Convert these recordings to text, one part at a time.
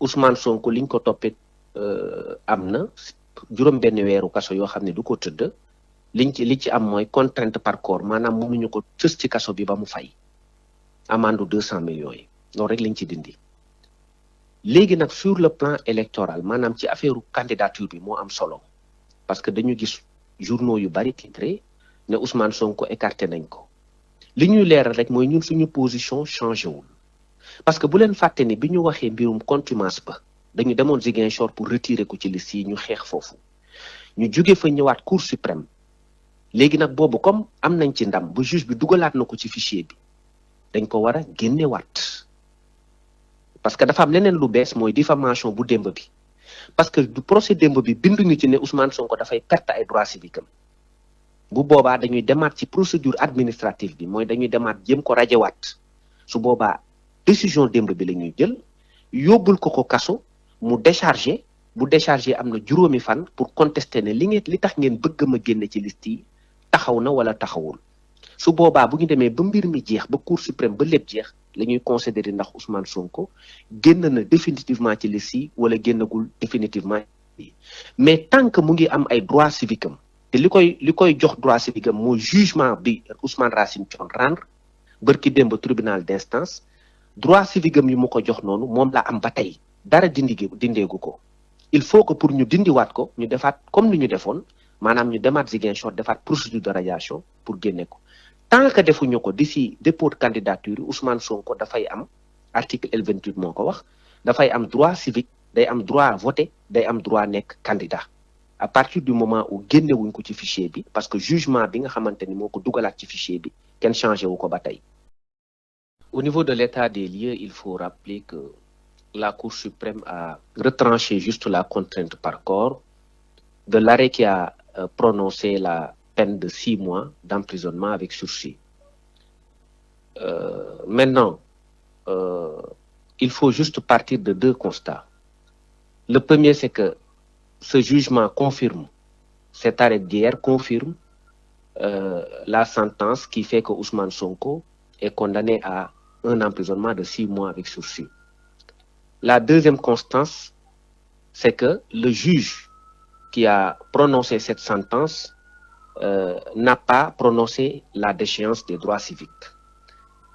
Ousmane Sonko liñ ko toppee am na juróom-benn weeru kaso yoo xam ne du ko tëdd li ci am mooy contrainte par corps maanaam mënuñu ko tës ci kaso bi ba mu fay amende 200 millions yi loolu rek lañ ci dindi. léegi nag sur le plan électoral maanaam ci affaire candidature bi moo am solo parce que dañu gis journaux yu bari titré ne Ousmane Sonko écarté nañ ko li ñuy leeral rek mooy ñun suñu position changé wul parce que bu leen fàtte ni bi ñu waxee mbirum contumace ba dañu demoon Ziguinchor pour retirer ko ci liste yi ñu xeex foofu ñu jóge fa ñëwaat Cour suprême léegi nag boobu comme am nañ ci ndam ba juge bi dugalaat na ko ci fichier bi dañ ko war a génnewaat parce que dafa am leneen lu bees mooy diffamation bu démb bi parce que du procès démb bi binduñu ci ne Ousmane Sonko dafay perte ay droits civiques am bu boobaa dañuy demaat ci procédure administrative bi mooy dañuy demaat jéem ko rajewaat su boobaa décision démb bi la ñuy jël yóbbul ko kaso mu déchargé bu déchargé am na juróomi fan pour contester ne li tax ngeen bëgg ma génne ci liste yi taxaw na wala taxawul su boobaa bu ñu demee ba mbir mi jeex ba Cour suprême ba lépp jeex la ñuy considérer ndax Ousmane Sonko génn na définitivement ci liste yi wala génnagul définitivement mais tant que mu ngi am ay droits civiques am te li koy jox droit civique am mooy jugement bi Ousmane Racine Thion rendre bërki démb tribunal d'instance droit civique am yi mu ko jox noonu moom la am ba tey dara dindeegu ko il faut que pour ñu dindiwaat ko ñu defaat comme ni ñu defoon maanaam ñu demaat Ziguinchor defaat procédure de radiation pour génne ko tant que defuñu ko d'ici dépôt de candidature Ousmane Sonko dafay am article L28 moo ko wax dafay am droit civique day am droit voter day am droit nekk candidat à partir du moment où génnewuñ ko ci fichier bi parce que jugement bi nga xamante ni moo ko dugalaat ci fichier bi kenn changé wu ko ba tey. Au niveau de l'état des lieux, il faut rappeler que la Cour suprême a retranché juste la contrainte par corps de l'arrêt qui a prononcé la peine de 6 mois d'emprisonnement avec sursis. Maintenant, il faut juste partir de 2 constats. Le premier, c'est que ce jugement confirme, cet arrêt d'hier confirme la sentence qui fait que Ousmane Sonko est condamné à un emprisonnement de 6 mois avec sursis. La deuxième constance, c'est que le juge qui a prononcé cette sentence n'a pas prononcé la déchéance des droits civiques.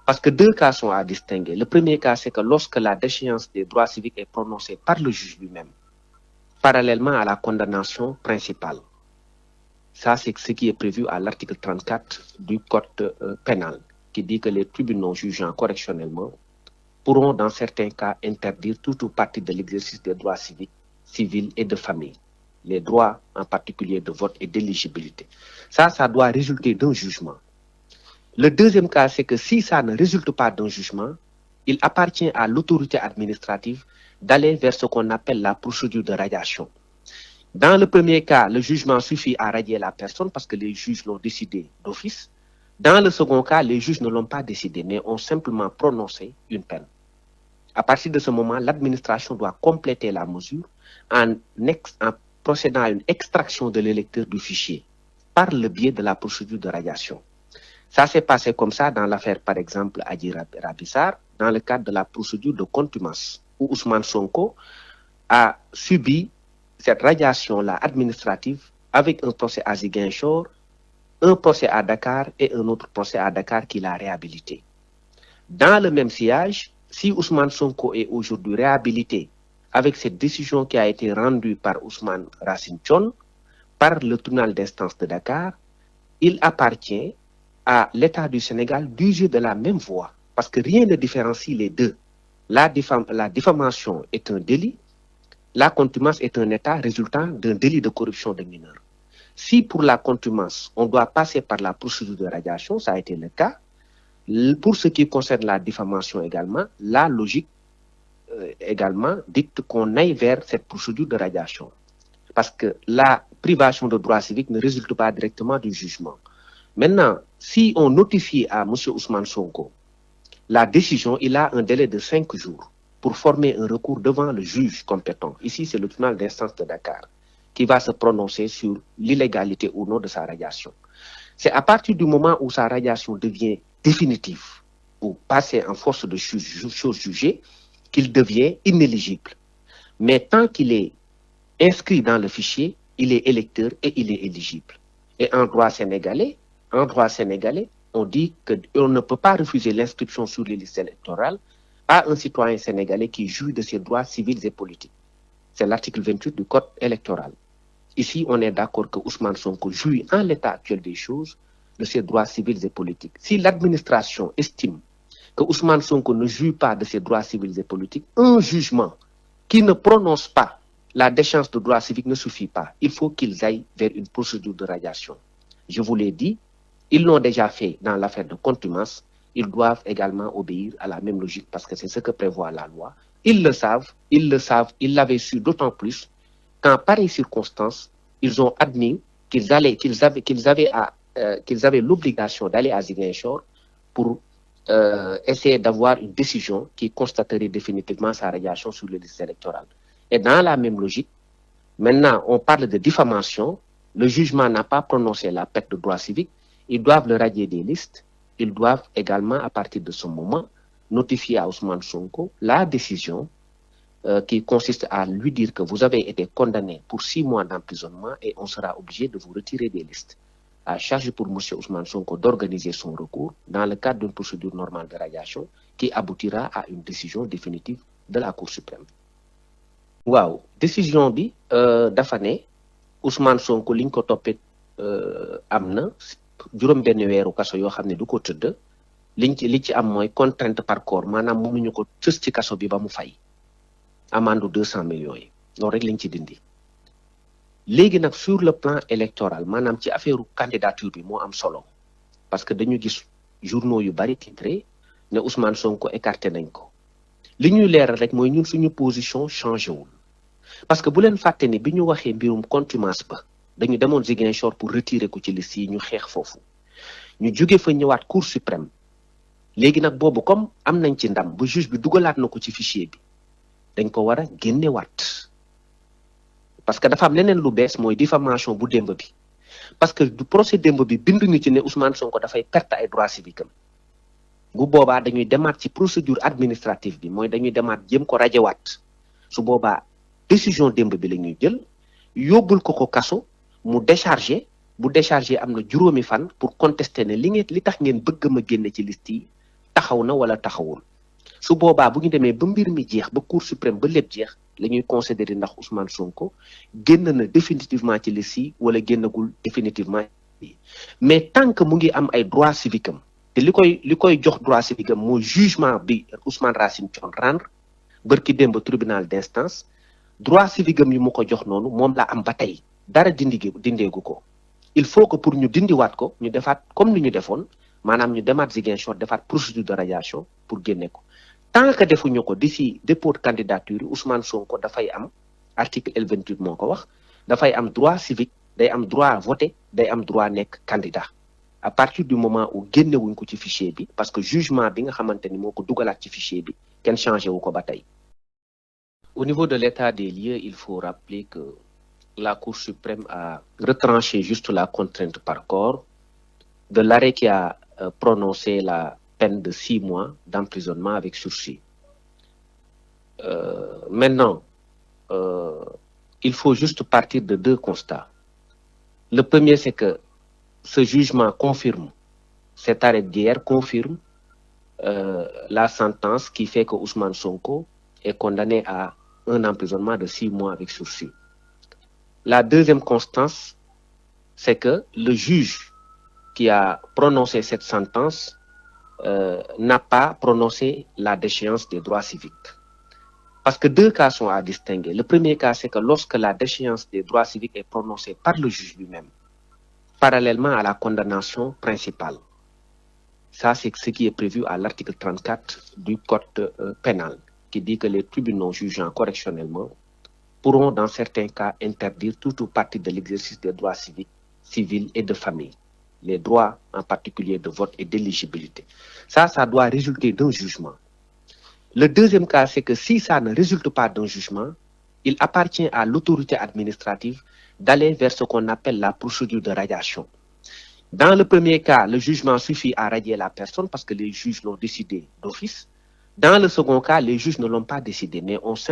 Parce que 2 cas sont à distinguer. Le premier cas, c'est que lorsque la déchéance des droits civiques est prononcée par le juge lui-même, parallèlement à la condamnation principale. Ça, c'est ce qui est prévu à l'article 34 du Code pénal, qui dit que les tribunaux jugeant correctionnellement pourront, dans certains cas, interdire tout ou partie de l'exercice des droits civiques, civils et de famille. Les droits, en particulier de vote et d'éligibilité. Ça doit résulter d'un jugement. Le deuxième cas, c'est que si ça ne résulte pas d'un jugement, il appartient à l'autorité administrative d'aller vers ce qu'on appelle la procédure de radiation. Dans le premier cas, le jugement suffit à radier la personne parce que les juges l'ont décidé d'office. Dans le second cas, les juges ne l'ont pas décidé, mais ont simplement prononcé une peine. À partir de ce moment, l'administration doit compléter la mesure en procédant à une extraction de l'électeur du fichier par le biais de la procédure de radiation. Ça s'est passé comme ça dans l'affaire, par exemple, Adji Raby Sarr, dans le cadre de la procédure de contumace, où Ousmane Sonko a subi cette radiation-là administrative avec un procès à Ziguinchor, un procès à Dakar et un autre procès à Dakar qu'il a réhabilité. Dans le même sillage, si Ousmane Sonko est aujourd'hui réhabilité avec cette décision qui a été rendue par Ousmane Racine Thion, par le tribunal d'instance de Dakar, il appartient à l'État du Sénégal d'user de la même voie, parce que rien ne différencie les deux. La diffamation est un délit, la contumace est un état résultant d'un délit de corruption de mineurs. Si pour la contumace, on doit passer par la procédure de radiation, ça a été le cas. Pour ce qui concerne la diffamation également, la logique également dicte qu'on aille vers cette procédure de radiation. Parce que la privation de droits civiques ne résulte pas directement du jugement. Maintenant, si on notifie à M. Ousmane Sonko la décision, il a un délai de 5 jours pour former un recours devant le juge compétent. Ici, c'est le tribunal d'instance de Dakar qui va se prononcer sur l'illégalité ou non de sa radiation. C'est à partir du moment où sa radiation devient définitive ou passer en force de chose jugée qu'il devient inéligible. Mais tant qu'il est inscrit dans le fichier, il est électeur et il est éligible. Et en droit sénégalais, on dit qu'on ne peut pas refuser l'inscription sur les listes électorales à un citoyen sénégalais qui jouit de ses droits civils et politiques. C'est l'article 28 du Code électoral. Ici, on est d'accord que Ousmane Sonko jouit en l'état actuel des choses de ses droits civils et politiques. Si l'administration estime que Ousmane Sonko ne jouit pas de ses droits civils et politiques, un jugement qui ne prononce pas la déchéance de droits civiques ne suffit pas. Il faut qu'ils aillent vers une procédure de radiation. Je vous l'ai dit, ils l'ont déjà fait dans l'affaire de contumace. Ils doivent également obéir à la même logique parce que c'est ce que prévoit la loi. Ils le savent, ils l'avaient su d'autant plus qu'en pareille circonstance, ils ont admis qu'ils avaient l'obligation d'aller à Ziguinchor pour essayer d'avoir une décision qui constaterait définitivement sa radiation sur les listes électorales. Et dans la même logique, maintenant, on parle de diffamation. Le jugement n'a pas prononcé la perte de droits civiques. Ils doivent le radier des listes. Ils doivent également, à partir de ce moment, notifier à Ousmane Sonko la décision qui consiste à lui dire que vous avez été condamné pour 6 mois d'emprisonnement et on sera obligé de vous retirer des listes. À charge pour M. Ousmane Sonko d'organiser son recours dans le cadre d'une procédure normale de radiation qui aboutira à une décision définitive de la Cour suprême. Waaw décision bi dafa ne Ousmane Sonko liñ ko toppee am na juróom-benn weeru kaso yoo xam ne du ko tëdd li ci am mooy contrainte par corps maanaam mënuñu ko tës ci kaso bi ba mu fay amende 200 millions yi loolu rek lañ ci dindi. léegi nag sur le plan électoral maanaam ci affaire candidature bi moo am solo parce que dañu gis journaux yu bari titré ne Ousmane Sonko écarté nañ ko li ñuy leeral rek mooy ñun suñu position changé wul. Parce que bu leen fàtte ni bi ñu waxee mbirum contumace ba dañu demoon Ziguinchor pour retirer ko ci liste yi ñu xeex foofu ñu jóge fa ñëwaat Cour suprême léegi nag boobu comme am nañ ci ndam bu juge bi dugalaat na ko ci fichier bi dañ ko war a génnewaat parce que dafa am leneen lu bees mooy diffamation bu démb bi parce que du procès démb bi binduñu ci ne Ousmane Sonko dafay perte ay droits civiques am bu boobaa dañuy demaat ci procédure administrative bi mooy dañuy demaat jëm ko rajewaat su boobaa décision démb bi la ñuy jël yóbbul ko kaso mu déchargé bu déchargé am na juróomi fan pour contester ne li tax ngeen bëgg ma génne ci liste yi taxaw na wala taxawul su boobaa bu ñu demee ba mbir mi jeex ba Cour suprême ba lépp jeex la ñuy considérer ndax Ousmane Sonko génn na définitivement ci liste yi wala génnagul définitivement mais tant que mu ngi am ay droits civiques am te li koy jox droit civique am mooy jugement bi Ousmane Racine Thion rendre bërki démb tribunal d'instance droit civique am yi mu ko jox noonu moom la am ba tey dara dindeegu ko il faut que pour ñu dindiwaat ko ñu defaat comme ni ñu defoon maanaam ñu demaat Ziguinchor defaat procédure de radiation pour génne ko tant que defuñu ko d'ici dépôt de candidature Ousmane Sonko dafay am article L28 moo ko wax dafay am droit civique day am droit voter day am droit nekk candidat à partir du moment où génnewuñ ko ci fichier bi parce que jugement bi nga xamante ni moo ko dugalaat ci fichier bi kenn changé wu ko ba tey. Au niveau de l'état des lieux, il faut rappeler que la Cour suprême a retranché juste la contrainte par corps de l'arrêt qui a prononcé la peine de 6 mois d'emprisonnement avec sursis. Maintenant, il faut juste partir de 2 constats. Le premier, c'est que ce jugement confirme, cet arrêt d'hier confirme la sentence qui fait que Ousmane Sonko est condamné à un emprisonnement de 6 mois avec sursis. La deuxième constance, c'est que le juge qui a prononcé cette sentence n'a pas prononcé la déchéance des droits civiques. Parce que 2 cas sont à distinguer. Le premier cas, c'est que lorsque la déchéance des droits civiques est prononcée par le juge lui-même, parallèlement à la condamnation principale. Ça, c'est ce qui est prévu à l'article 34 du Code pénal, qui dit que les tribunaux jugeant correctionnellement pourront, dans certains cas, interdire tout ou partie de l'exercice des droits civiques, civils et de famille. Les droits, en particulier de vote et d'éligibilité. Ça doit résulter d'un jugement. Le deuxième cas, c'est que si ça ne résulte pas d'un jugement, il appartient à l'autorité administrative d'aller vers ce qu'on appelle la procédure de radiation. Dans le premier cas, le jugement suffit à radier la personne parce que les juges l'ont décidé d'office. Dans le second cas, les juges ne l'ont pas décidé, mais ont simplement